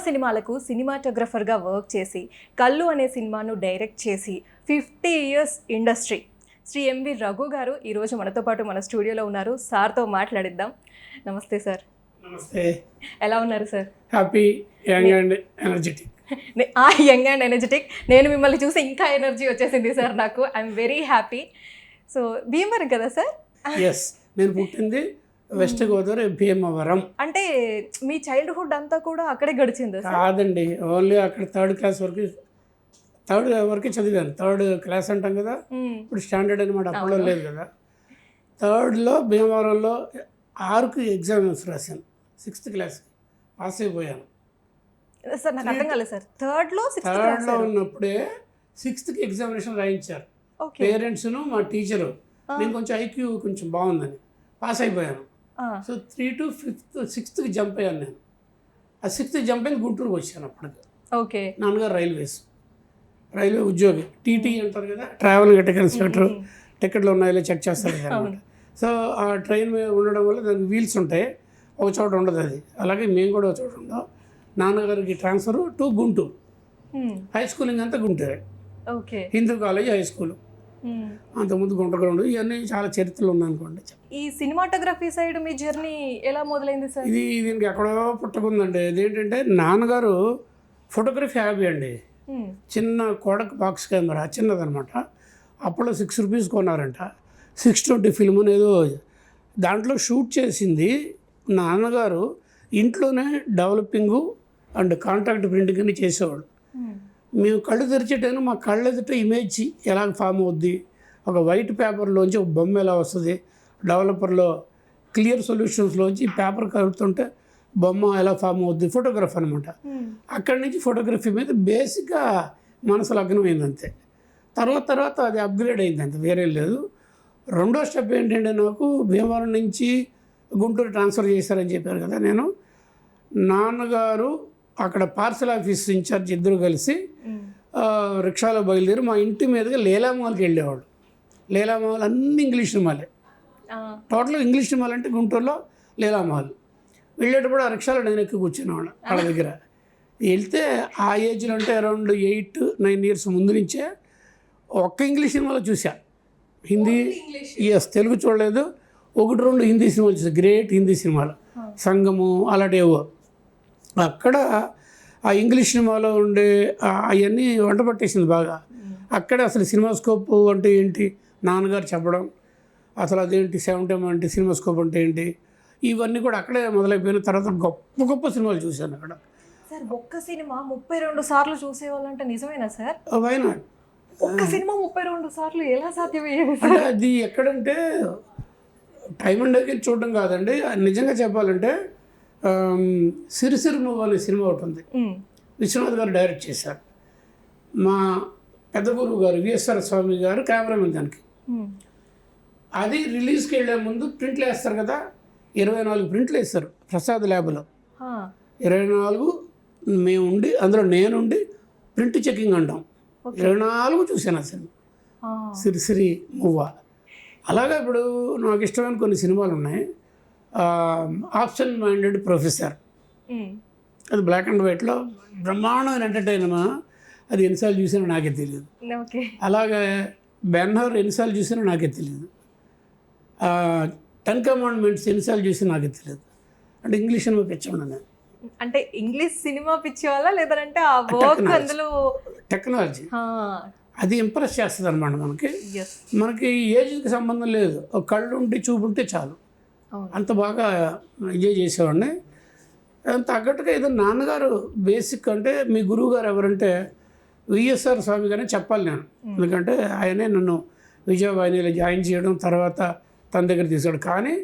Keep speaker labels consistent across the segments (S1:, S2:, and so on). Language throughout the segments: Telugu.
S1: సినిమాలకు సినిమాటోగ్రఫర్గా వర్క్ చేసి కళ్ళు అనే సినిమాను డైరెక్ట్ చేసి 50 years industry Shri M V Raghu garu ఈరోజు మనతో పాటు మన స్టూడియోలో ఉన్నారు. సార్తో మాట్లాడిద్దాం. నమస్తే సార్.
S2: నమస్తే.
S1: ఎలా ఉన్నారు sir?
S2: Happy, young and energetic.
S1: Young and energetic. నేను మిమ్మల్ని చూసి ఇంకా ఎనర్జీ వచ్చేసింది సార్. నాకు I'm very happy. So Bhimavaram కదా సార్?
S2: ఎస్, నేను పుట్టింది వెస్ట్ గోదావరి, భీమవరం.
S1: అంటే మీ చైల్డ్హుడ్ అంతా కూడా అక్కడే గడిచింది?
S2: కాదండి, ఓన్లీ అక్కడ థర్డ్ వరకు చదివాను. థర్డ్ క్లాస్ అంటాం కదా, ఇప్పుడు స్టాండర్డ్ అనమాట, అప్పుడు లేదు కదా. థర్డ్లో భీమవరంలో 6కి ఎగ్జామ్స్ రాశాను. 6th క్లాస్కి పాస్ అయిపోయాను
S1: సార్. నాకు అర్థం కాలేదు సార్. థర్డ్లో
S2: ఉన్నప్పుడే 6th ఎగ్జామినేషన్ రాయించారు పేరెంట్స్ను, మా టీచరు. నేను కొంచెం ఐక్యూ కొంచెం బాగుందని పాస్ అయిపోయాను. So 3 to 5th 6th jump అయ్యాను నేను. ఆ 6th జంప్ అయ్యి గుంటూరుకి వచ్చాను. అప్పటికి
S1: ఓకే.
S2: నాన్నగారు రైల్వే ఉద్యోగి, టీటీ అంటారు కదా, ట్రావెల్ టికెట్ ఇన్స్పెక్టర్. టికెట్లు ఉన్నాయో చెక్ చేస్తారు అనమాట. సో ఆ ట్రైన్ మీద ఉండడం వల్ల దానికి వీల్స్ ఉంటాయి, ఒక చోట ఉండదు అది. అలాగే మేము కూడా ఒక చోట ఉందాం. నాన్నగారికి transfer to Guntur. High schooling అంతా గుంటూరే.
S1: Okay.
S2: Hindu college, high school. అంతకుముందు గుంటూరు. ఇవన్నీ చాలా చరిత్రలు ఉన్నాయనుకోండి.
S1: ఈ సినిమాటోగ్రఫీ సైడ్ మీ జర్నీ ఎలా మొదలైంది సార్?
S2: దీనికి ఎక్కడో పుట్టకుందండి. ఇదేంటంటే నాన్నగారు ఫోటోగ్రఫీ హ్యాబీ అండి. చిన్న కోడక్ బాక్స్ కెమెరా, చిన్నదనమాట. అప్పుడు 6 రూపీస్ కొన్నారంట. 620 ఫిల్మ్ ఏదో దాంట్లో షూట్ చేసింది నాన్నగారు. ఇంట్లోనే డెవలపింగు అండ్ కాంట్రాక్ట్ ప్రింటింగ్ అని చేసేవాడు. మేము కళ్ళు తెరిచేటైనా మా కళ్ళ ఎదుట ఇమేజ్ ఎలా ఫామ్ అవుద్ది, ఒక వైట్ పేపర్లోంచి ఒక బొమ్మ ఎలా వస్తుంది, డెవలపర్లో క్లియర్ సొల్యూషన్స్లోంచి పేపర్ కలుపుతుంటే బొమ్మ ఎలా ఫామ్ అవుద్ది, ఫోటోగ్రఫీ అనమాట. అక్కడి నుంచి ఫోటోగ్రఫీ మీద బేసిక్గా మనసు లగ్నం అయిందంతే. తర్వాత అది అప్గ్రేడ్ అయింది అంతే, వేరే లేదు. రెండో స్టెప్ ఏంటంటే, నాకు భీమవరం నుంచి గుంటూరు ట్రాన్స్ఫర్ చేశారని చెప్పారు కదా. నేను నాన్నగారు అక్కడ పార్సల్ ఆఫీస్ ఇన్ఛార్జ్ ఇద్దరు కలిసి రిక్షాలో బయలుదేరి మా ఇంటి మీదుగా లీలామాల్కి వెళ్ళేవాడు. లీలామాల్ అన్ని ఇంగ్లీష్ సినిమాలే, టోటల్గా ఇంగ్లీష్ సినిమాలు అంటే గుంటూరులో లీలామాల్. వెళ్ళేటప్పుడు ఆ రిక్షాలో నేను ఎక్కి కూర్చునేవాడు వాళ్ళ దగ్గర. వెళ్తే ఆ ఏజ్లో అంటే అరౌండ్ 8-9 ఇయర్స్ ముందు నుంచే ఒక్క ఇంగ్లీష్ సినిమాలో చూసా. హిందీ తెలుగు చూడలేదు. 1-2 హిందీ సినిమాలు చూసా, గ్రేట్ హిందీ సినిమాలు, సంగము అలాంటివో. అక్కడ ఆ ఇంగ్లీష్ సినిమాలో ఉండే అవన్నీ వంట పట్టేసింది బాగా. అక్కడ అసలు సినిమాస్కోప్ అంటే ఏంటి నాన్నగారు చెప్పడం, అసలు అదేంటి 70 అంటే సినిమాస్కోప్ అంటే ఏంటి, ఇవన్నీ కూడా అక్కడే మొదలైపోయిన. తర్వాత గొప్ప గొప్ప సినిమాలు చూశాను అక్కడ.
S1: సార్ ఒక్క సినిమా 32 సార్లు చూసేవాళ్ళంటే నిజమేనా సార్?
S2: వైనాడ్
S1: ఒక్క సినిమా 32 సార్లు ఎలా సాధ్యమయ్యేది?
S2: అంటే అది ఎక్కడంటే టైం అండ్ అగైన్ చూడడం కాదండి. నిజంగా చెప్పాలంటే సిరిసిరి మూవ్ అనే సినిమా ఒకటి ఉంది, విశ్వనాథ్ గారు డైరెక్ట్ చేశారు. మా పెద్ద గురువు గారు విఎస్ఆర్ స్వామి గారు కెమెరామెన్ దానికి. అది రిలీజ్కి వెళ్ళే ముందు ప్రింట్లు వేస్తారు కదా, 24 ప్రింట్లు వేస్తారు ప్రసాద్ ల్యాబ్లో. 24 మేము ఉండి, అందులో నేనుండి ప్రింట్ చెకింగ్ అంటాం. 24 చూశాను ఆ సినిమా, సిరిసిరి మువ్వ. అలాగే ఇప్పుడు నాకు ఇష్టమైన కొన్ని సినిమాలు ఉన్నాయి. ఆప్షన్ మైండెడ్ ప్రొఫెసర్, అది బ్లాక్ అండ్ వైట్లో బ్రహ్మాండమైన ఎంటర్టైన్మెంట్. అది ఎన్నిసార్లు చూసినా నాకే తెలియదు. అలాగే బెన్హర్ ఎన్నిసార్లు చూసినా నాకే తెలియదు. 10 కమాండ్మెంట్స్ ఎన్నిసార్లు చూసినా నాకే తెలియదు. అంటే ఇంగ్లీష్ సినిమా పిచ్చాను నేను.
S1: అంటే ఇంగ్లీష్ సినిమా పిచ్చి వల్ల, లేదంటే ఆ వర్క్ అందులో
S2: టెక్నాలజీ అది ఇంప్రెస్ చేస్తుంది అనమాట. మనకి ఏజ్కి సంబంధం లేదు, కళ్ళు ఉంటే చూపు ఉంటే చాలు. అంత బాగా ఎంజాయ్ చేసేవాడిని. తగ్గట్టుగా ఏదో నాన్నగారు బేసిక్ అంటే మీ గురువు గారు ఎవరంటే విఎస్ఆర్ స్వామి గారే చెప్పాలి నేను. ఎందుకంటే ఆయనే నన్ను విజయవాహినిలో జాయిన్ చేయడం, తర్వాత తన దగ్గర తీసుకోవడం. కానీ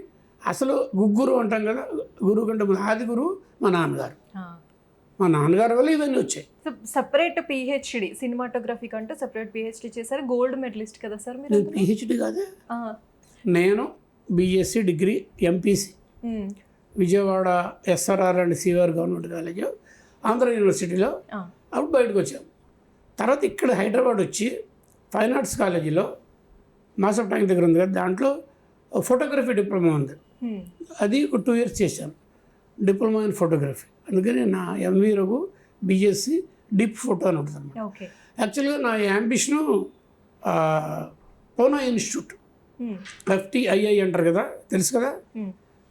S2: అసలు గుగ్గురు అంటాం కదా, గురువు కంటే ఆది గురువు మా నాన్నగారు. మా నాన్నగారు వల్ల ఇవన్నీ వచ్చాయి.
S1: సపరేట్ పిహెచ్డి సినిమాటోగ్రఫీ కంటే సపరేట్ పిహెచ్డి చేశారు. గోల్డ్ మెడలిస్ట్ కదా సార్ మీరు?
S2: పిహెచ్డి కాదే, నేను BSc degree MPC Vijayawada SRR and CR government college, Andhra యూనివర్సిటీలో. అప్పుడు బయటకు వచ్చాం. తర్వాత ఇక్కడ హైదరాబాద్ వచ్చి ఫైన్ ఆర్ట్స్ కాలేజీలో మాసప్ ట్యాంక్ దగ్గర ఉంది కదా, దాంట్లో ఫోటోగ్రఫీ డిప్లొమా ఉంది. అది ఒక 2 years చేశాను, డిప్లొమా ఇన్ ఫోటోగ్రఫీ. అందుకని నా M V Raghu BSc dip photo అని ఉంటుంది అనమాట.
S1: ఓకే.
S2: యాక్చువల్గా నా యాంబిషను పూనా ఇన్స్టిట్యూట్ FTII అంటారు కదా, తెలుసు కదా,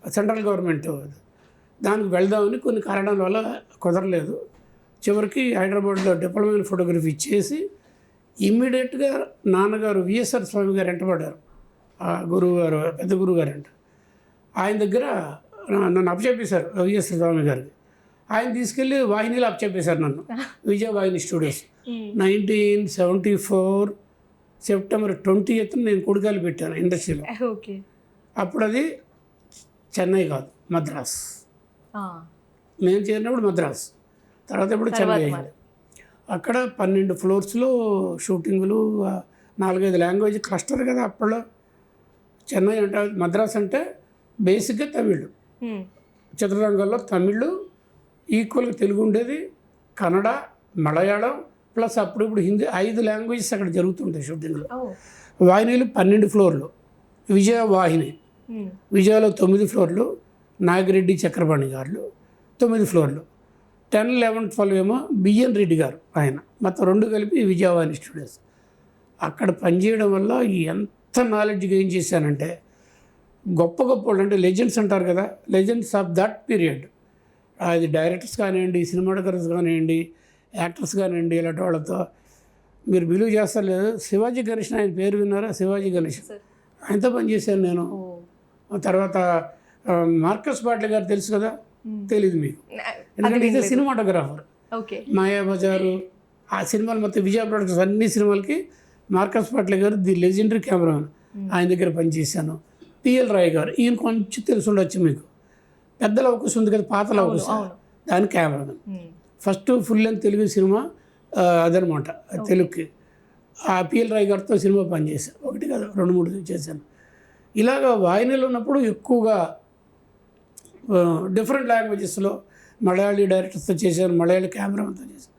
S2: సెంట్రల్ గవర్నమెంట్, దానికి వెళ్దామని కొన్ని కారణాల వల్ల కుదరలేదు. చివరికి హైదరాబాద్లో డిప్లొమా ఇన్ ఫోటోగ్రఫీ చేసి ఇమ్మీడియట్గా నాన్నగారు విఎస్ఆర్ స్వామి గారు వెంటబడ్డారు. ఆ గురువు గారు, పెద్ద గురువు గారు అంట, ఆయన దగ్గర నన్ను అప్పచెప్పేశారు విఎస్ఆర్ స్వామి గారికి. ఆయన తీసుకెళ్ళి వాహినీలో అప్పచెప్పేశారు నన్ను, విజయవాహిని స్టూడియోస్. 1974 సెప్టెంబర్ 20th నేను కొడుకాలు పెట్టాను ఇండస్ట్రీలో.
S1: ఓకే.
S2: అప్పుడు అది చెన్నై కాదు, మద్రాస్. నేను చేరినప్పుడు మద్రాస్, తర్వాత ఇప్పుడు చెన్నై అయింది. అక్కడ 12 ఫ్లోర్స్లో షూటింగులు, 4-5 లాంగ్వేజ్ క్లస్టర్ కదా అప్పట్లో. చెన్నై అంటే, మద్రాస్ అంటే బేసిక్గా తమిళ్, చిత్రరంగంలో తమిళ్ ఈక్వల్గా తెలుగు ఉండేది, కన్నడ, మలయాళం ప్లస్ అప్పుడిప్పుడు హిందీ, 5 లాంగ్వేజెస్ అక్కడ జరుగుతుంటాయి షూటింగ్లో. వాహినీలు 12 ఫ్లోర్లు, విజయ వాహిని విజయలో 9 ఫ్లోర్లు, నాగిరెడ్డి చక్రపాణి గారు 9 ఫ్లోర్లు, 10, 11, 12 ఏమో బిఎన్ రెడ్డి గారు, ఆయన మొత్తం 2 కలిపి విజయవాహిని స్టూడియోస్. అక్కడ పనిచేయడం వల్ల ఎంత నాలెడ్జ్ గెయిన్ చేశానంటే, గొప్ప గొప్ప వాళ్ళు అంటే లెజెండ్స్ అంటారు కదా, లెజెండ్స్ ఆఫ్ దట్ పీరియడ్, అది డైరెక్టర్స్ కానివ్వండి, సినిమాటోగ్రఫర్స్ కానివ్వండి, యాక్టర్స్ కానివ్వండి, ఇలాంటి వాళ్ళతో మీరు బిలీవ్ చేస్తారు లేదు, శివాజీ గణేషన్, ఆయన పేరు విన్నారా, శివాజీ గణేష్, ఆయనతో పనిచేశాను నేను. తర్వాత మార్కస్ పాట్లే గారు తెలుసు కదా, తెలీదు మీకు, ఎందుకంటే ఇదే సినిమాటోగ్రాఫర్. మాయాబజారు, ఆ సినిమాలు మొత్తం విజయ ప్రొడక్షన్స్ అన్ని సినిమాలకి మార్కస్ పాట్లే గారు ది లెజెండరీ కెమెరామెన్, ఆయన దగ్గర పనిచేశాను. పిఎల్ రాయ్ గారు, ఈయన కొంచెం తెలిసి ఉండొచ్చు మీకు, పెద్దల అవకాశం ఉంది కదా, పాతల అవకాశం, దాని cameraman. First full length Telugu cinema అదనమాట, తెలుగుకి. ఆ పిఎల్ రాయ్ గారితో సినిమా పనిచేశాను, 1 కాదు 2-3 చేశాను. ఇలాగ వాహినీలో ఉన్నప్పుడు ఎక్కువగా డిఫరెంట్ లాంగ్వేజెస్లో మలయాళీ డైరెక్టర్స్తో చేశాను, మలయాళీ కెమెరామెన్తో చేశాను.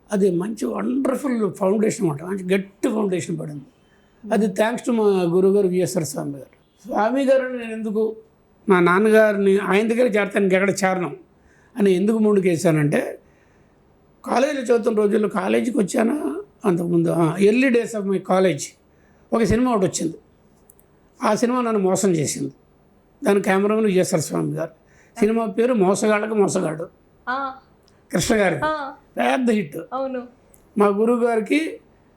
S2: అది మంచి వండర్ఫుల్ ఫౌండేషన్ అనమాట, మంచి గట్టి ఫౌండేషన్ పడింది. అది థ్యాంక్స్ టు మా గురువుగారు విఎస్ఆర్ స్వామి గారు. స్వామి గారు నేను ఎందుకు మా నాన్నగారిని ఆయన దగ్గర చేరతాను, ఇంకెక్కడ చేరను అని ఎందుకు ముందుకేసానంటే, కాలేజీలో చదువుతున్న రోజుల్లో, కాలేజీకి వచ్చానా అంతకుముందు, early days of my college, ఒక సినిమా ఒకటి వచ్చింది. ఆ సినిమా నన్ను మోసం చేసింది. దాని కెమెరామెన్ విజయసార్ స్వామి గారు. సినిమా పేరు మోసగాళ్ళకి మోసగాడు, కృష్ణ గారి పెద్ద హిట్.
S1: అవును.
S2: మా గురువు గారికి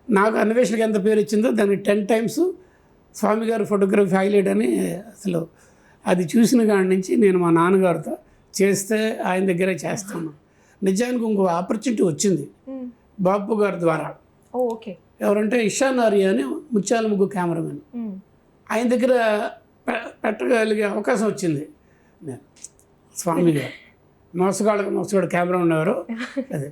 S2: నాకు అన్వేషణకి ఎంత పేరు ఇచ్చిందో దానికి 10 times స్వామి గారు ఫోటోగ్రఫీ హైలైట్ అని. అసలు అది చూసిన కాడి నుంచి నేను మా నాన్నగారితో చేస్తే ఆయన దగ్గరే చేస్తాను. నిజానికి ఇంకో ఆపర్చునిటీ వచ్చింది బాపు గారి ద్వారా.
S1: ఓకే.
S2: ఎవరంటే ఇషాన్ ఆర్య అని ముత్యాల ముగ్గు కెమెరామెన్, ఆయన దగ్గర పెట్టగలిగే అవకాశం వచ్చింది. నేను స్వామి గారు మోసగాళ్ళకి మోసగాడు కెమెరా ఉన్నవారు, అదే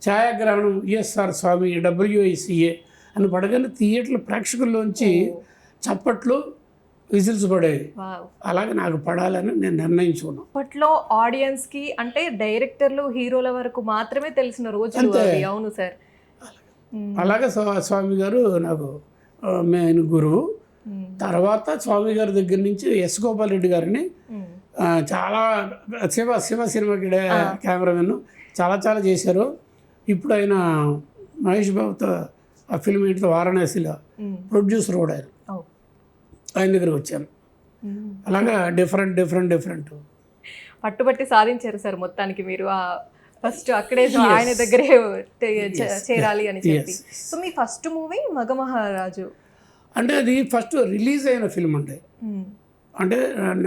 S2: ఛాయాగ్రహణం విఎస్ఆర్ స్వామి WICA అని పడగానే థియేటర్ల ప్రేక్షకుల్లోంచి చప్పట్లు, విజిల్స్ పడేవి. అలాగే నాకు పడాలని నేను నిర్ణయించుకున్నాను.
S1: అప్పట్లో ఆడియన్స్కి అంటే డైరెక్టర్లు, హీరోల వరకు మాత్రమే తెలిసిన రోజులు అవి. అవును సార్.
S2: అలాగే స్వామి గారు నాకు మెయిన్ గురువు. తర్వాత స్వామి గారి దగ్గర నుంచి ఎస్ గోపాల్ రెడ్డి గారిని, చాలా శివ సినిమాకి కెమెరామెన్, చాలా చేశారు. ఇప్పుడు ఆయన మహేష్ బాబుతో ఆ ఫిల్మ్ ఏంటితో వారణాసిలో ప్రొడ్యూసర్ కూడా ఆయన దగ్గరకు వచ్చాను. అలాగా డిఫరెంట్
S1: పట్టుబట్టి సాధించారు సార్ మొత్తానికి మీరు. ఫస్ట్ అక్కడే ఆయన దగ్గరే చేరాలి అని చెప్పి. సో మీ ఫస్ట్ మూవీ మగమహారాజు
S2: అంటే అది ఫస్ట్ రిలీజ్ అయిన ఫిల్మ్ అండి. అంటే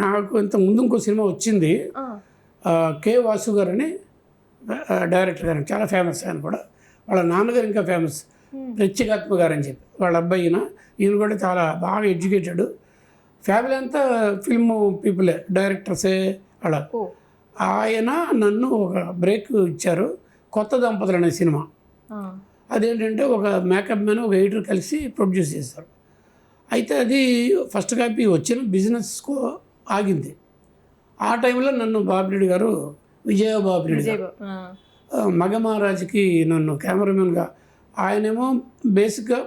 S2: నాకు ఇంత ముందు ఇంకో సినిమా వచ్చింది, కె వాసు గారు అని డైరెక్టర్ గారు, చాలా ఫేమస్ ఆయన కూడా. వాళ్ళ నాన్నగారు ఇంకా ఫేమస్, ప్రత్యేకాత్మ గారు అని చెప్పి. వాళ్ళ అబ్బాయి ఈయన కూడా చాలా బాగా ఎడ్యుకేటెడ్. ఫ్యామిలీ అంతా ఫిల్మ్ పీపులే, డైరెక్టర్సే అలా. ఆయన నన్ను ఒక బ్రేక్ ఇచ్చారు, కొత్త దంపతులు అనే సినిమా. అదేంటంటే ఒక మేకప్ మ్యాన్, ఒక ఎడిటర్ కలిసి ప్రొడ్యూస్ చేస్తారు. అయితే అది ఫస్ట్ కాపీ వచ్చిన బిజినెస్కు ఆగింది. ఆ టైంలో నన్ను బాపిరెడ్డి గారు, బాపిరెడ్డి గారు మగమహారాజుకి నన్ను కెమెరామెన్గా, ఆయనేమో బేసిక్గా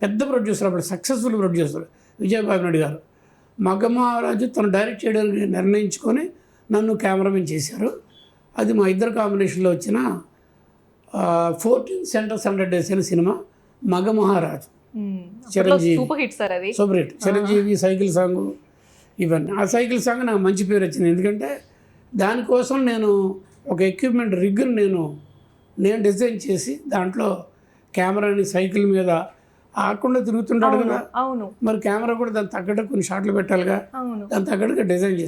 S2: పెద్ద ప్రొడ్యూసర్, అప్పుడు సక్సెస్ఫుల్ ప్రొడ్యూసర్ బాపిరెడ్డి గారు. మగమహారాజు తను డైరెక్ట్ చేయడానికి నిర్ణయించుకొని నన్ను కెమెరామెన్ చేశారు. అది మా ఇద్దరు కాంబినేషన్లో వచ్చిన 14 సెంటర్స్ 100 డేస్ అనే సినిమా మగ మహారాజు. చిరంజీవి
S1: సూపర్ హిట్ సార్ అది.
S2: Super hit. Chiranjeevi cycle song ఇవన్నీ. ఆ సైకిల్ సాంగ్ నాకు మంచి పేరు వచ్చింది. ఎందుకంటే దానికోసం నేను ఒక ఎక్విప్మెంట్ రిగ్గును నేను డిజైన్ చేసి దాంట్లో కెమెరాని సైకిల్ మీద ఆకుండా తిరుగుతుంటాడు కదా.
S1: అవును.
S2: మరి కెమెరా కూడా దాని తగ్గట్టు కొన్ని షాట్లు పెట్టాలిగా.
S1: అవును.
S2: దాని తగ్గట్టుగా డిజైన్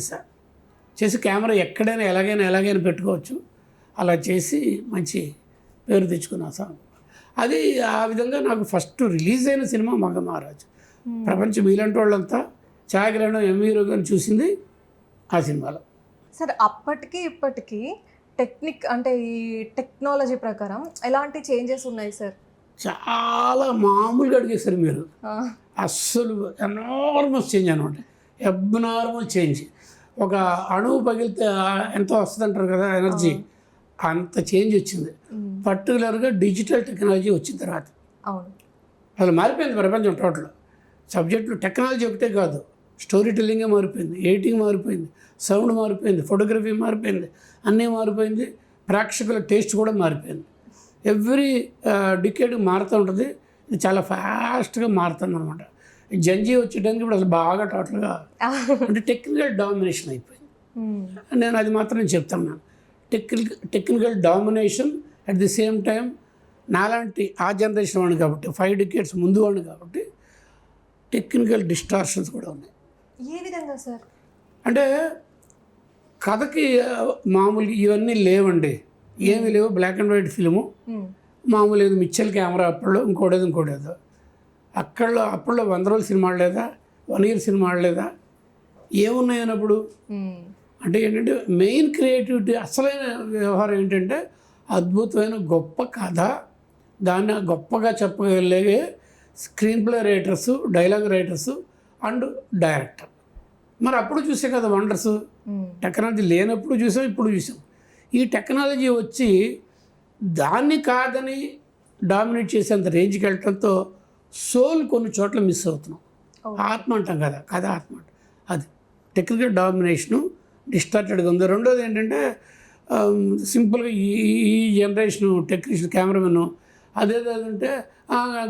S2: చేసి కెమెరా ఎక్కడైనా ఎలాగైనా పెట్టుకోవచ్చు. అలా చేసి మంచి పేరు తెచ్చుకున్నా సాంగ్. అది ఆ విధంగా నాకు ఫస్ట్ రిలీజ్ అయిన సినిమా మగ మహారాజు. ప్రపంచం ఇలాంటి వాళ్ళంతా ఛాయాగ్రహణం ఎంవి గారిని చూసింది ఆ సినిమాలో.
S1: సార్ అప్పటికి ఇప్పటికీ అంటే ఈ టెక్నాలజీ ప్రకారం ఎలాంటి చేంజెస్ ఉన్నాయి సార్?
S2: చాలా మామూలుగా అడిగేశారు మీరు. అస్సలు ఎనార్మస్ చేంజ్ అనమాట. Abnormal change. ఒక అణువు పగిలితే ఎంతో వస్తుంది అంటారు కదా ఎనర్జీ, అంత చేంజ్ వచ్చింది. పర్టికులర్గా డిజిటల్ టెక్నాలజీ వచ్చిన తర్వాత అసలు మారిపోయింది ప్రపంచం టోటల్. సబ్జెక్టులు టెక్నాలజీ ఒకటే కాదు, స్టోరీ టెల్లింగే మారిపోయింది, ఎడిటింగ్ మారిపోయింది, సౌండ్ మారిపోయింది, ఫోటోగ్రఫీ మారిపోయింది, అన్నీ మారిపోయింది. ప్రేక్షకుల టేస్ట్ కూడా మారిపోయింది. ఎవ్రీ డికేడ్ మారుతూ ఉంటుంది. ఇది చాలా ఫాస్ట్గా మారుతుంది అనమాట. జంజీ వచ్చేటానికి ఇప్పుడు అసలు బాగా టోటల్గా అంటే టెక్నికల్ డామినేషన్ అయిపోయింది. నేను అది మాత్రం చెప్తున్నాను. Technical domination at the same time నాలాంటి ఆ జనరేషన్ వాడిని కాబట్టి 5 డికేడ్స్ ముందు వాడిని కాబట్టి టెక్నికల్ డిస్టార్షన్స్ కూడా ఉన్నాయి.
S1: ఏ విధంగా సార్?
S2: అంటే కథకి మామూలు ఇవన్నీ లేవండి, ఏమీ లేవు. బ్లాక్ అండ్ వైట్ ఫిల్ము మామూలు ఏదో మిక్చర్ కెమెరా అప్పట్లో ఇంకోటేదో అప్పట్లో 100 రోజుల సినిమాలు లేదా, 1 ఇయర్ సినిమాలు లేదా, ఏమున్నాయన్నప్పుడు. అంటే ఏంటంటే మెయిన్ క్రియేటివిటీ అసలైన వ్యవహారం ఏంటంటే అద్భుతమైన గొప్ప కథ, దాన్ని గొప్పగా చెప్పగలిగే screen play writers, dialogue writers and director. మరి అప్పుడు చూసే కదా వండర్స్. టెక్నాలజీ లేనప్పుడు చూసాం, ఇప్పుడు చూసాం. ఈ టెక్నాలజీ వచ్చి దాన్ని కాదని డామినేట్ చేసేంత రేంజ్కి వెళ్ళటంతో సోల్ కొన్ని చోట్ల మిస్ అవుతున్నాం. ఆత్మ అంటాం కదా, కథ ఆత్మ అంట. అది టెక్నికల్ డామినేషను డిస్టార్టెడ్గా ఉంది. రెండోది ఏంటంటే సింపుల్గా ఈ జనరేషను టెక్నీషియన్ కెమెరామెన్ అదేదంటే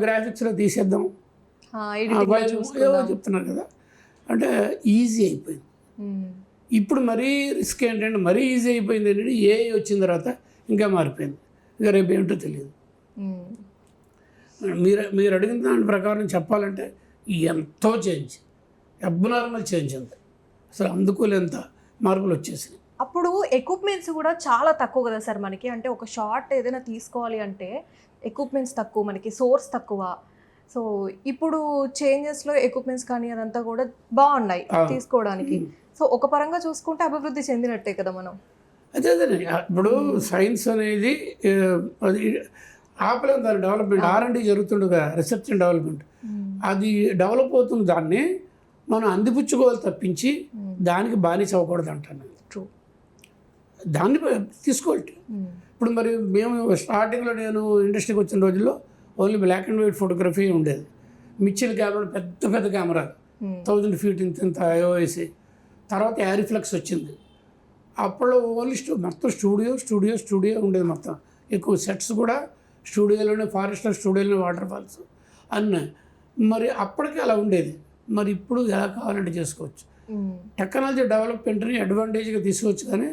S2: గ్రాఫిక్స్లో తీసేద్దాం ఏవో చెప్తున్నారు కదా, అంటే ఈజీ అయిపోయింది. ఇప్పుడు మరీ రిస్క్ ఏంటంటే మరీ ఈజీ అయిపోయింది ఏంటంటే ఏఐ వచ్చిన తర్వాత ఇంకా మారిపోయింది. ఇంకా రేపు ఏమిటో తెలియదు. మీరు అడిగిన దాని ప్రకారం చెప్పాలంటే ఎంతో చేంజ్, అబ్నార్మల్ చేంజ్ అంతే. అసలు అందుకోలేంత మార్పులు వచ్చేసినాయి.
S1: అప్పుడు ఎక్విప్మెంట్స్ కూడా చాలా తక్కువ కదా సార్ మనకి. అంటే ఒక షార్ట్ ఏదైనా తీసుకోవాలి అంటే ఎక్విప్మెంట్స్ తక్కువ, మనకి సోర్స్ తక్కువ. సో ఇప్పుడు చేంజెస్లో ఎక్విప్మెంట్స్ కానీ అదంతా కూడా బాగున్నాయి తీసుకోవడానికి. సో ఒక పరంగా చూసుకుంటే అభివృద్ధి చెందినట్టే కదా మనం.
S2: అదే ఇప్పుడు సైన్స్ అనేది అది ఆపలేం, దాని డెవలప్మెంట్ R&D జరుగుతుండగా, రీసెర్చ్ అండ్ డెవలప్మెంట్ అది డెవలప్ అవుతుంది. దాన్ని మనం అందిపుచ్చుకోవాలి తప్పించి దానికి బానిస అవ్వకూడదు అంటాను. దాన్ని తీసుకోవాలి. ఇప్పుడు మరి మేము స్టార్టింగ్లో నేను ఇండస్ట్రీకి వచ్చిన రోజుల్లో only black and white photography ఉండేది. మిక్చర్ కెమెరా పెద్ద కెమెరాలు 1000 feet ఇంత ఐఓఎసి. తర్వాత యారిఫ్లెక్స్ వచ్చింది. అప్పుడు ఓన్లీ మొత్తం స్టూడియో ఉండేది. మొత్తం ఎక్కువ సెట్స్ కూడా స్టూడియోలోనే, ఫారెస్ట్లో స్టూడియోలోనే, వాటర్ ఫాల్స్ అన్నీ. మరి అప్పటికే అలా ఉండేది. మరి ఇప్పుడు ఎలా కావాలంటే చేసుకోవచ్చు. టెక్నాలజీ డెవలప్మెంట్ని అడ్వాంటేజ్గా తీసుకోవచ్చు కానీ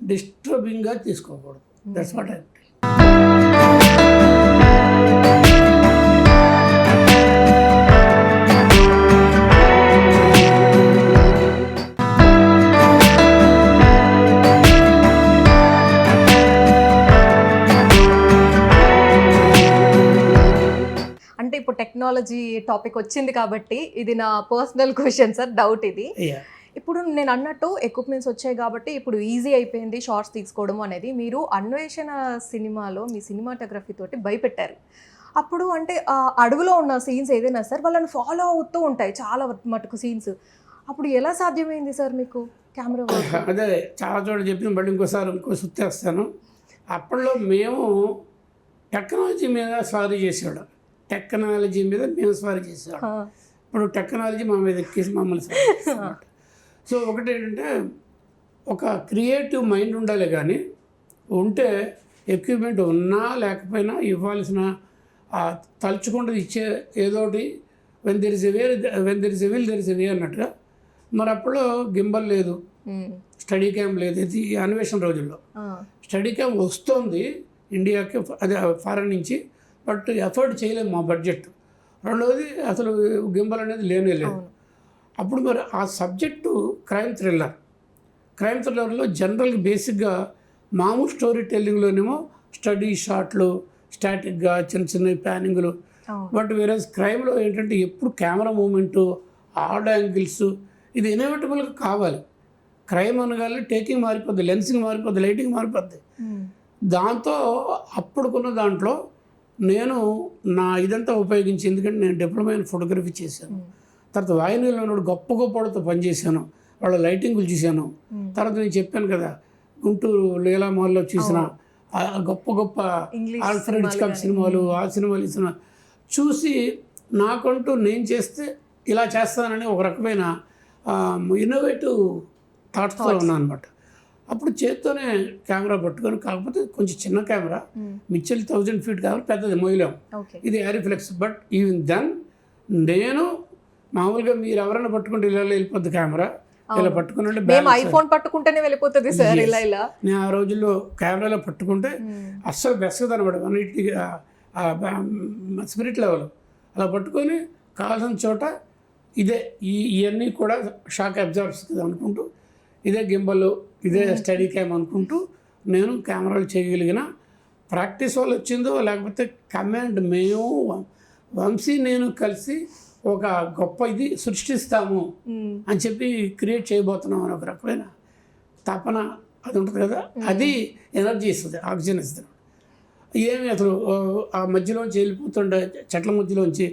S2: డిస్టర్బింగ్గా తీసుకోకూడదు. That's what I.
S1: అంటే ఇప్పుడు టెక్నాలజీ టాపిక్ వచ్చింది కాబట్టి ఇది నా పర్సనల్ క్వశ్చన్ సార్, డౌట్ ఇది. ఇప్పుడు నేను అన్నట్టు ఎక్విప్మెంట్స్ వచ్చాయి కాబట్టి ఇప్పుడు ఈజీ అయిపోయింది షార్ట్స్ తీసుకోవడం అనేది. మీరు అన్వేషణ సినిమాలో మీ సినిమాటోగ్రఫీ తోటి భయపెట్టారు. అప్పుడు అంటే అడవిలో ఉన్న సీన్స్ ఏదైనా సార్ వాళ్ళని ఫాలో అవుతూ ఉంటాయి చాలా మటుకు సీన్స్. అప్పుడు ఎలా సాధ్యమైంది సార్ మీకు కెమెరా?
S2: అదే చాలా చోట్ల చెప్పిన బట్టి ఇంకో సుత్తేస్తాను. అప్పట్లో మేము టెక్నాలజీ మీద స్వారీ చేసేవాళ్ళం. టెక్నాలజీ మీద మేము స్వారీ చేసేవాళ్ళం. ఇప్పుడు టెక్నాలజీ మా మీద ఎక్కేసి మమ్మల్ని స్వారీ చేసేవాళ్ళం. సో ఒకటి ఏంటంటే ఒక క్రియేటివ్ మైండ్ ఉండాలి, కానీ ఉంటే ఎక్విప్మెంట్ ఉన్నా లేకపోయినా ఇవ్వాల్సిన తలుచుకుంటూ ఇచ్చే ఏదోటి when there is a will there is a way అన్నట్టుగా. మరి అప్పుడు గింబల్ లేదు, స్టడీ క్యామ్ లేదు. ఇది అన్వేషణ రోజుల్లో స్టడీ క్యామ్ వస్తుంది ఇండియాకి, అదే ఫారెన్ నుంచి, బట్ ఎఫర్ట్ చేయలేదు మా బడ్జెట్. రెండవది అసలు గింబల్ అనేది లేనే లేదు. అప్పుడు మరి ఆ సబ్జెక్టు క్రైమ్ థ్రిల్లర్లో జనరల్గా బేసిక్గా మామూలు స్టోరీ టెల్లింగ్లోనేమో స్టడీ షాట్లు, స్టాటిక్గా చిన్న చిన్న ప్యానింగ్లు. బట్ వేరే క్రైమ్లో ఏంటంటే ఎప్పుడు కెమెరా మూమెంటు, ఆడ్ యాంగిల్స్, ఇది ఇన్ఎవిటబుల్గా కావాలి. క్రైమ్ అనగానే టేకింగ్ మారిపోద్ది, లెన్సింగ్ మారిపోద్ది, లైటింగ్ మారిపోద్ది. దాంతో అప్పుడుకున్న దాంట్లో నేను నా ఇదంతా ఉపయోగించి, ఎందుకంటే నేను డిప్లొమా ఇన్ ఫోటోగ్రఫీ చేశాను, తర్వాత వాయినీలో ఉన్నప్పుడు గొప్ప వాళ్ళతో పనిచేశాను, వాళ్ళ లైటింగ్లు చూశాను. తర్వాత నేను చెప్పాను కదా, గుంటూరు లీలా మాల్లో చూసిన గొప్ప ఆల్ఫ్రెడ్ హిచ్కాక్ సినిమాలు, ఆ సినిమాలు ఈ సినిమా చూసి నాకంటూ నేను చేస్తే ఇలా చేస్తానని ఒక రకమైన ఇన్నోవేటివ్ థాట్స్తో ఉన్నాను అనమాట. అప్పుడు చేత్తోనే కెమెరా పట్టుకొని, కాకపోతే కొంచెం చిన్న కెమెరా, మిచ్చల్ 1000 feet కెమెరా, పెద్దది మొయ్యలేం, ఇది యారిఫ్లెక్స్. బట్ ఈవెన్ దెన్ నేను మామూలుగా మీరు ఎవరైనా పట్టుకుంటే ఇలా వెళ్ళిపోద్ది కెమెరా, ఇలా పట్టుకుని
S1: ఐఫోన్ పట్టుకుంటేనే వెళ్ళిపోతుంది సార్. ఇలా
S2: నేను ఆ రోజుల్లో కెమెరాలో పట్టుకుంటే అస్సలు బెస్ట్గా అనమాట, అన్నిటికీ స్పిరిట్ లెవెల్ అలా పట్టుకొని కావాల్సిన చోట ఇదే ఇవన్నీ కూడా షాక్ అబ్జార్బ్స్ అనుకుంటూ, ఇదే గింబల్, ఇదే స్టడీ క్యామ్ అనుకుంటూ నేను కెమెరాలు చేయగలిగిన ప్రాక్టీస్ వల్ల వచ్చిందో, లేకపోతే కమాండ్ మేము వంశీ నేను కలిసి ఒక గొప్ప ఇది సృష్టిస్తాము అని చెప్పి క్రియేట్ చేయబోతున్నాం అని ఒక రకమైన తపన అది ఉంటుంది కదా, అది ఎనర్జీ ఇస్తుంది, ఆక్సిజన్ ఇస్తుంది. ఏమి అసలు ఆ మధ్యలోంచి వెళ్ళిపోతుండే, చెట్ల మధ్యలోంచి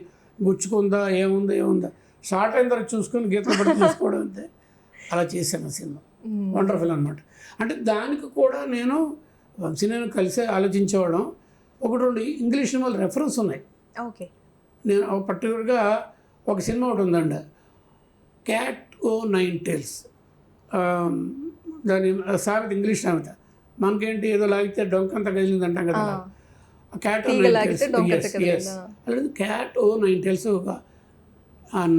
S2: గుచ్చుకుందా, ఏముందా షార్ట్ అయిన తర్వాత చూసుకొని గీతలు పట్టి చూసుకోవడం అంతే. అలా చేశాను ఆ సినిమా, వండర్ఫుల్ అనమాట. అంటే దానికి కూడా నేను వంశీ నేను కలిసే ఆలోచించేవాళ్ళం. ఒకటి రెండు ఇంగ్లీష్ సినిమాలు రెఫరెన్స్ ఉన్నాయి.
S1: ఓకే,
S2: నేను పర్టికులర్గా ఒక సినిమా ఒకటి ఉందండి, క్యాట్ ఓ 9 tails. దాని సామెత ఇంగ్లీష్ సామెత, మనకేంటి ఏదో లాగితే డొంకంత గదిలింది అంటాం కదా, క్యాట్ ఓ 9 tails. అలాగే క్యాట్ ఓ 9 tails ఒక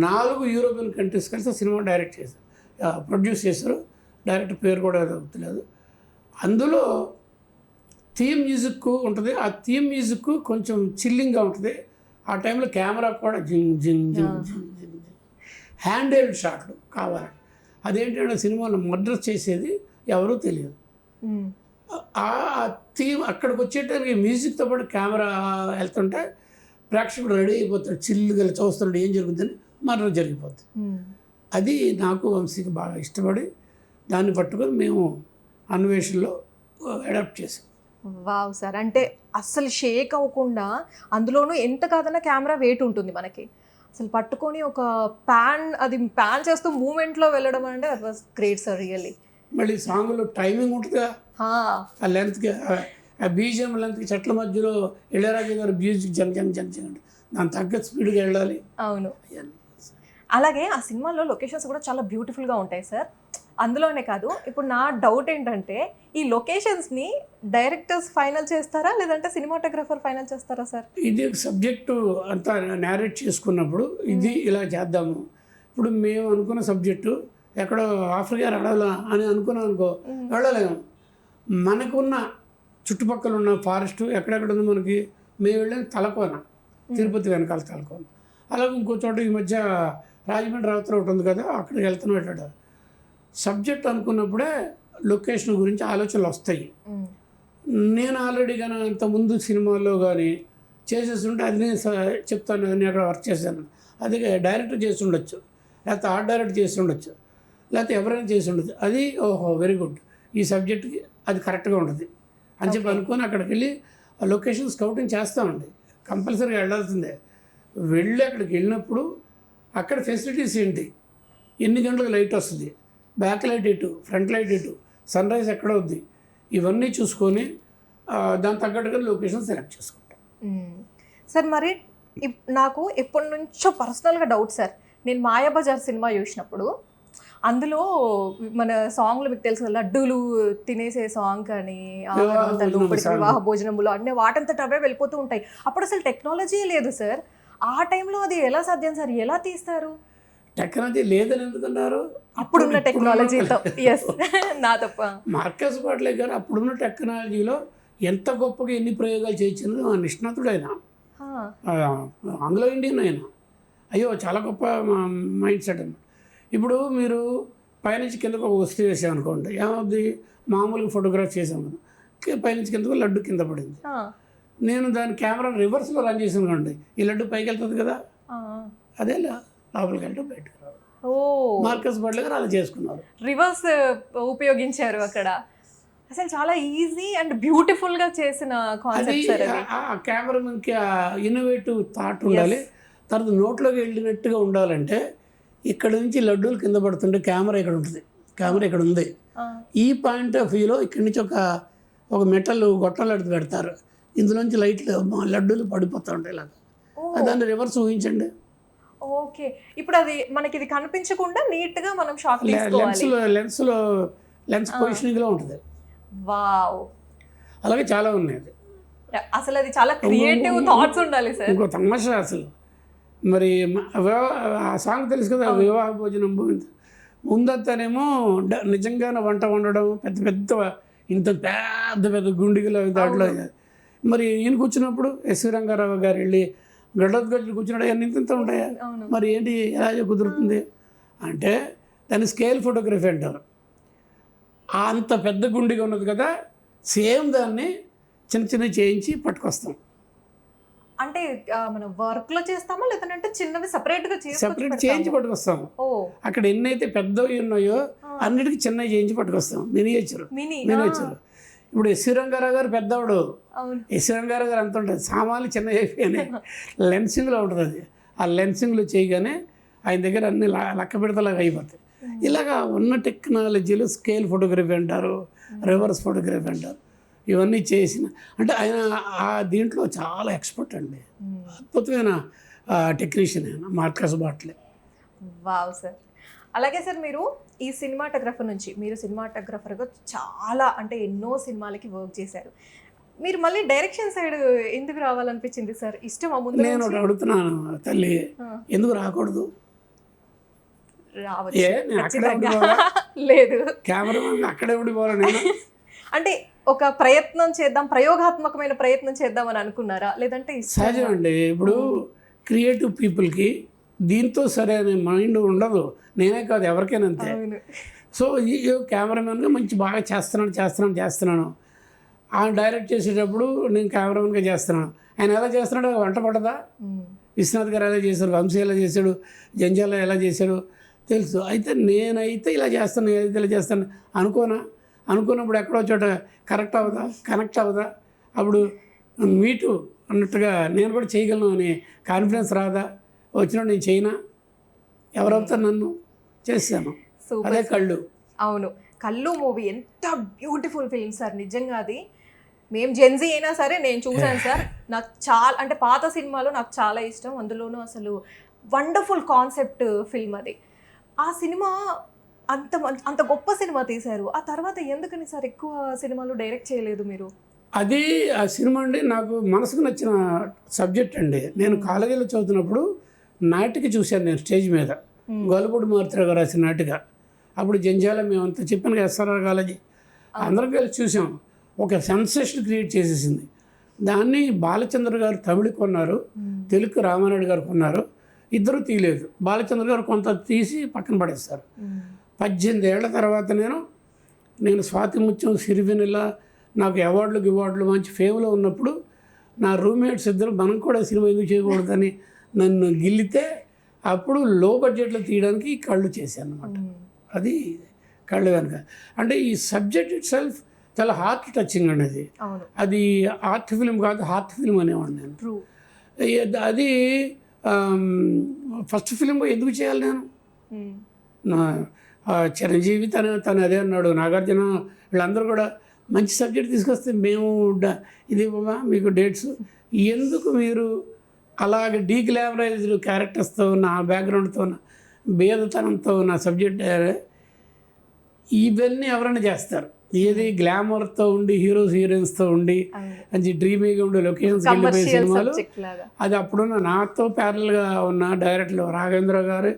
S2: 4 యూరోపియన్ కంట్రీస్ కలిసి సినిమా డైరెక్ట్ చేశారు, ప్రొడ్యూస్ చేశారు. డైరెక్టర్ పేరు కూడా గుర్తులేదు. అందులో థీమ్ మ్యూజిక్ ఉంటుంది. ఆ థీమ్ మ్యూజిక్ కొంచెం చిల్లింగ్గా ఉంటుంది. ఆ టైంలో కెమెరా కూడా జింగ్ జింగ్ జింగ్ జింగ్ జింగ్ హ్యాండ్ హెల్డ్ షాట్లు కావాలి. అదేంటంటే సినిమాలో మర్డర్ చేసేది ఎవరూ తెలియదు. ఆ థీమ్ అక్కడికి వచ్చేటానికి మ్యూజిక్తో పాటు కెమెరా వెళ్తుంటే ప్రేక్షకుడు రెడీ అయిపోతాడు, చిల్లుగా చూస్తున్నాడు ఏం జరుగుతుందని, మర్డర్ జరిగిపోతుంది. అది నాకు వంశీకి బాగా ఇష్టపడి దాన్ని పట్టుకొని మేము అన్వేషణలో అడాప్ట్ చేసాం.
S1: వావ్ సార్, అంటే అస్సలు షేక్ అవ్వకుండా, అందులోనూ ఎంత కాదన్నా కెమెరా వెయిట్ ఉంటుంది మనకి, అసలు పట్టుకొని ఒక ప్యాన్ చేస్తూ మూమెంట్లో వెళ్ళడం అంటే that was great sir really.
S2: మళ్ళీ సాంగ్లో టైమింగ్ ఉంటుందా, ఆ లెంత్కి, ఆ బీజిఎం లెంత్కి, చెట్ల మధ్యలో ఇళయరాజా గారు మ్యూజిక్ జంగ్ జంగ్ జంగ్ జంగ్ దాని తగ్గ స్పీడ్గా వెళ్ళాలి.
S1: అవును, అలాగే ఆ సినిమాలో లొకేషన్స్ కూడా చాలా బ్యూటిఫుల్గా ఉంటాయి సార్. అందులోనే కాదు, ఇప్పుడు నా డౌట్ ఏంటంటే, ఈ లొకేషన్స్ని డైరెక్టర్స్ ఫైనల్ చేస్తారా లేదంటే సినిమాటోగ్రఫర్ ఫైనల్ చేస్తారా సార్?
S2: ఇది సబ్జెక్టు అంతా నేరేట్ చేసుకున్నప్పుడు ఇది ఇలా చేద్దాము, ఇప్పుడు మేము అనుకున్న సబ్జెక్టు ఎక్కడో ఆఫ్రికా అడవులా అని అనుకున్నాం అనుకో, వెళ్ళలేము. మనకున్న చుట్టుపక్కల ఉన్న ఫారెస్ట్ ఎక్కడెక్కడ ఉంది మనకి, మేము వెళ్ళిన తలకోన, తిరుపతి వెనకాల తలకోన. అలాగే ఇంకో చోట ఈ మధ్య రాజమండ్రి రాత్రి ఒకటి ఉంది కదా, అక్కడికి వెళ్తున్నాడు. సబ్జెక్ట్ అనుకున్నప్పుడే లొకేషన్ గురించి ఆలోచనలు వస్తాయి. నేను ఆల్రెడీ కానీ అంతకుముందు సినిమాల్లో కానీ చేసేస్తుంటే అది నేను చెప్తాను, నేను అక్కడ వర్క్ చేశాను, అది డైరెక్టర్ చేసి ఉండొచ్చు, లేకపోతే ఆర్ట్ డైరెక్టర్ చేసి ఉండొచ్చు, లేకపోతే ఎవరైనా చేసి ఉండొచ్చు. అది ఓహో వెరీ గుడ్, ఈ సబ్జెక్ట్కి అది కరెక్ట్గా ఉంటుంది అని చెప్పి అనుకొని అక్కడికి వెళ్ళి ఆ లొకేషన్ స్కౌటింగ్ చేస్తామండి. కంపల్సరీగా వెళ్ళాల్సిందే. వెళ్ళి అక్కడికి వెళ్ళినప్పుడు అక్కడ ఫెసిలిటీస్ ఏంటి, ఎన్ని గంటలకు లైట్ వస్తుంది, బ్యాక్ లైట్ ఎటు, ఫ్రంట్ లైట్ ఎటు, సన్ రైజ్ ఎక్కడ అవుద్ది, ఇవన్నీ చూసుకొని దాని తగ్గట్టుగా లొకేషన్ సెలెక్ట్ చేసుకుంటాం.
S1: సార్ మరి నాకు ఎప్పటి నుంచో పర్సనల్గా డౌట్ సార్, నేను మాయాబజార్ సినిమా చూసినప్పుడు అందులో మన సాంగ్లు మీకు తెలుసు కదా, లడ్డూలు తినేసే సాంగ్ కానీ లోపలికి వివాహ భోజనములు అన్నీ వాటంతట అవే వెళ్ళిపోతూ ఉంటాయి. అప్పుడు అసలు టెక్నాలజీ లేదు సార్. ఆ టైంలో అది ఎలా సాధ్యం సార్? ఎలా తీస్తారు?
S2: టెక్నాలజీ లేదని ఎందుకన్నారు?
S1: అప్పుడున్న టెక్నాలజీతో. ఎస్, నా తప్ప.
S2: మార్కస్ బాట్లే గారు అప్పుడున్న టెక్నాలజీలో ఎంత గొప్పగా ఎన్ని ప్రయోగాలు చేయించినది మా నిష్ణాతుడు ఆయన, ఆంగ్లో ఇండియన్ ఆయన. అయ్యో చాలా గొప్ప మైండ్ సెట్ అన్నమాట. ఇప్పుడు మీరు పైనుంచి కిందకు ఒక వస్తువు వేసామనుకోండి, ఏమవుద్ది? మామూలుగా ఫోటోగ్రాఫ్ చేసాము, పైనుంచి కిందకు లడ్డు కింద పడింది. నేను దాని కెమెరా రివర్స్లో రన్ చేసాను అనుకోండి, ఈ లడ్డు పైకి వెళ్తుంది కదా, అదే లోపలికి వెళ్ళడం బయటకు రావడం. మార్కస్ బాట్లే గారు అలా చేసుకున్నారు,
S1: రివర్స్ ఉపయోగించారు అక్కడ. అసలు చాలా ఈజీ అండ్ బ్యూటిఫుల్ గా చేసిన కాన్సెప్ట్ సార్ అది.
S2: ఆ కెమెరామెన్కి ఇన్నోవేటివ్ థాట్ ఉండాలి. తర్వాత నోట్లోకి వెళ్ళినట్టుగా ఉండాలంటే ఇక్కడ నుంచి లడ్డూలు కింద పడుతుంటే కెమెరా ఇక్కడ ఉంటుంది, కెమెరా ఇక్కడ ఉంది. ఈ పాయింట్ ఆఫ్ వ్యూలో ఇక్కడి నుంచి ఒక మెటల్ గొట్టం లడ్డు పెడతారు, ఇందులోంచి లైట్లు లడ్డూలు పడిపోతూ ఉంటాయి ఇలాగా. దాన్ని రివర్స్ ఊహించండి.
S1: ఓకే, ఇప్పుడు అది మనకి ఇది కనిపించకుండా నీట్ గా మనం షాట్ తీసుకోవాలి.
S2: లెన్స్ పొజిషనింగ్లో ఉంటుంది.
S1: వావ్,
S2: అలాగే చాలా ఉన్నాయి.
S1: అసలు అది చాలా క్రియేటివ్ థాట్స్ ఉండాలి సార్.
S2: ఇంకో తమాషా అసలు, మరి ఆ సాంగ్ తెలుసు కదా, వివాహ భోజనం ముందంతానేమో నిజంగానే వంట వండడం, పెద్ద పెద్ద ఇంత పెద్ద పెద్ద గుండిగలు దాంట్లో. మరి ఈయన కూర్చున్నప్పుడు ఎస్వి రంగారావు గారు వెళ్ళి గడ్డలు కూర్చున్నాడు, అన్నీ ఇంత ఉంటాయా? మరి ఏంటి ఎలా కుదురుతుంది అంటే దాన్ని స్కేల్ ఫోటోగ్రఫీ అంటారు. అంత పెద్ద గుండిగా ఉన్నది కదా, సేమ్ దాన్ని చిన్న చిన్న చేయించి పట్టుకొస్తాం.
S1: అంటే మనం వర్క్ లో చేస్తామా లేదంటే చిన్నవి సెపరేట్
S2: చేయించి పట్టుకొస్తాం. అక్కడ ఎన్నైతే పెద్దవి ఉన్నాయో అన్నిటికీ చిన్నవి చేయించి పట్టుకొస్తాం. మినియేచర్. ఇప్పుడు ఎస్వి రంగారావు గారు పెద్దవాడు, ఎస్వి రంగారావు గారు అంత ఉంటుంది, సామాన్లు చిన్నవి అయిపోయినాయి. లెన్సింగ్లో ఉంటుంది అది. ఆ లెన్సింగ్లో చేయగానే ఆయన దగ్గర అన్ని లక్క పెడతలాగా అయిపోతాయి. ఇలాగా ఉన్న టెక్నాలజీలు స్కేల్ ఫోటోగ్రఫీ అంటారు, రివర్స్ ఫోటోగ్రఫీ అంటారు. ఇవన్నీ చేసిన అంటే ఆయన ఆ దీంట్లో చాలా ఎక్స్పర్ట్ అండి, అద్భుతమైన టెక్నీషియన్ ఆయన మార్కస్ బాట్లే.
S1: Wow sir. అలాగే సార్, మీరు ఈ సినిమాటోగ్రఫర్ నుంచి మీరు సినిమాటోగ్రఫర్గా చాలా అంటే ఎన్నో సినిమాలకి వర్క్ చేశారు. మీరు మళ్ళీ డైరెక్షన్ సైడ్ ఎందుకు రావాలనిపించింది సార్? ఇష్టమా ముందు?
S2: నేను ఒకటి అడుగుతున్నాను తల్లి, ఎందుకు రాకూడదు?
S1: లేదు,
S2: కెమెరామెన్ అక్కడే ఉండిపోవాలి నేను.
S1: అంటే ఒక ప్రయత్నం చేద్దాం, ప్రయోగాత్మకమైన ప్రయత్నం చేద్దాం అని అనుకున్నారా, లేదంటే?
S2: సహజం అండి. ఇప్పుడు క్రియేటివ్ పీపుల్కి దీంతో సరైన మైండ్ ఉండదు, నేనే కాదు ఎవరికైనా అంతే. సో ఈ కెమెరామెన్గా మంచి బాగా చేస్తున్నాను. ఆయన డైరెక్ట్ చేసేటప్పుడు నేను కెమెరామెన్గా చేస్తున్నాను. ఆయన ఎలా చేస్తున్నాడు వంట పడదా? విశ్వనాథ్ గారు ఎలా చేశాడు, వంశీ ఎలా చేశాడు, జంజాల ఎలా చేశాడు తెలుసు. అయితే నేనైతే ఇలా చేస్తాను అనుకున్నప్పుడు ఎక్కడో చోట కనెక్ట్ అవ్వదా? అప్పుడు మీటు అన్నట్టుగా నేను కూడా చేయగలను అని కాన్ఫిడెన్స్ రాదా? వచ్చినప్పుడు నేను చేయనా? ఎవరవుతారు? నన్ను చేస్తాను. అదే కళ్ళు.
S1: అవును, కళ్ళు మూవీ ఎంత బ్యూటిఫుల్ ఫిల్మ్ సార్, నిజంగా. అది మేము జెన్జీ అయినా సరే నేను చూసాను సార్. నాకు చాలా అంటే పాత సినిమాలో నాకు చాలా ఇష్టం. అందులోనూ అసలు వండర్ఫుల్ కాన్సెప్ట్ ఫిల్మ్ అది. ఆ సినిమా అంత గొప్ప సినిమా తీశారు. ఆ తర్వాత ఎందుకని సార్ ఎక్కువ సినిమాలు డైరెక్ట్ చేయలేదు మీరు?
S2: అది ఆ సినిమా అండి నాకు మనసుకు నచ్చిన సబ్జెక్ట్ అండి. నేను కాలేజీలో చదువుతున్నప్పుడు నాటిక చూశాను నేను స్టేజ్ మీద, గోలపూడి మారుతిరావు గారు రాసిన నాటిక. అప్పుడు జంజాల మేమంతా చెప్పాను కదా, ఎస్ఆర్ఆర్ కాలేజీ అందరం కలిసి చూసాం. ఒక సెన్సేషన్ క్రియేట్ చేసేసింది. దాన్ని బాలచంద్ర గారు తమిళకి కొన్నారు, తెలుగు రామానాయుడు గారు కొన్నారు. ఇద్దరు తీయలేదు. బాలచంద్ర గారు కొంత తీసి పక్కన పడేస్తారు. 18 ఏళ్ల తర్వాత నేను స్వాతి ముత్యం, సిరివెన్నెల నాకు అవార్డులు మంచి ఫేమ్లో ఉన్నప్పుడు నా రూమ్మేట్స్ ఇద్దరు మనం కూడా సినిమా ఎందుకు చేయకూడదని నన్ను గిల్లితే అప్పుడు లో బడ్జెట్లో తీయడానికి కళ్ళు చేశాను అన్నమాట. అది కళ్ళు కనుక అంటే ఈ సబ్జెక్ట్ ఇట్ సెల్ఫ్ చాలా హార్ట్ టచింగ్ అండి. అది ఆర్ట్ ఫిల్మ్ కాదు, హార్ట్ ఫిల్మ్ అనేవాడిని నేను. అది ఫస్ట్ ఫిల్మ్ ఎందుకు చేయాలి నేను? చిరంజీవి తను అదే అన్నాడు, నాగార్జున వీళ్ళందరూ కూడా మంచి సబ్జెక్ట్ తీసుకొస్తే మేము ఇది మీకు డేట్స్ ఎందుకు మీరు అలాగే డీగ్లామరైజ్డ్ క్యారెక్టర్స్తో నా బ్యాక్గ్రౌండ్తో నా బేదతనంతో నా సబ్జెక్ట్ ఇవన్నీ ఎవరైనా చేస్తారు. ఏది గ్లామర్తో ఉండి హీరోస్ హీరోయిన్స్తో ఉండి మంచి డ్రీమీగా ఉండే లొకేషన్స్కి వెళ్ళిపోయే సినిమాలు. అది అప్పుడున్న నాతో ప్యారల్గా ఉన్న డైరెక్టర్లు రాఘవేంద్ర గారు,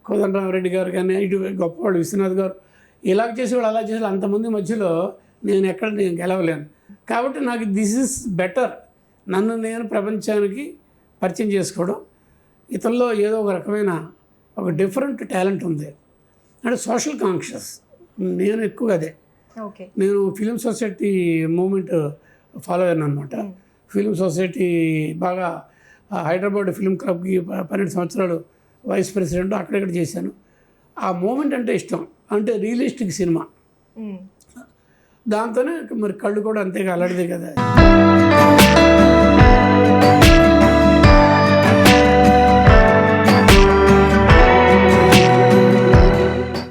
S2: కోదండరామరెడ్డి గారు కానీ, ఇటు గొప్పవాళ్ళు విశ్వనాథ్ గారు, ఇలా చేసేవాళ్ళు అలా చేసేవాళ్ళు. అంతమంది మధ్యలో నేను గెలవలేను. కాబట్టి నాకు దిస్ ఇస్ బెటర్. నన్ను నేను ప్రపంచానికి పరిచయం చేసుకోవడం, ఇతరుల్లో ఏదో ఒక రకమైన ఒక డిఫరెంట్ టాలెంట్ ఉంది అంటే సోషల్ కాన్షియస్. నేను ఎక్కువ అదే. నేను ఫిలిం సొసైటీ మూమెంట్ ఫాలో అయ్యాను అనమాట. ఫిలిం సొసైటీ బాగా హైదరాబాద్ ఫిలిం క్లబ్కి 12 సంవత్సరాలు వైస్ ప్రెసిడెంట్ అక్కడెక్కడ చేశాను. ఆ మూమెంట్ అంటే ఇష్టం. అంటే రియలిస్టిక్ సినిమా. దాంతోనే మరి కళ్ళు కూడా అంతేగా అలడిదే కదా.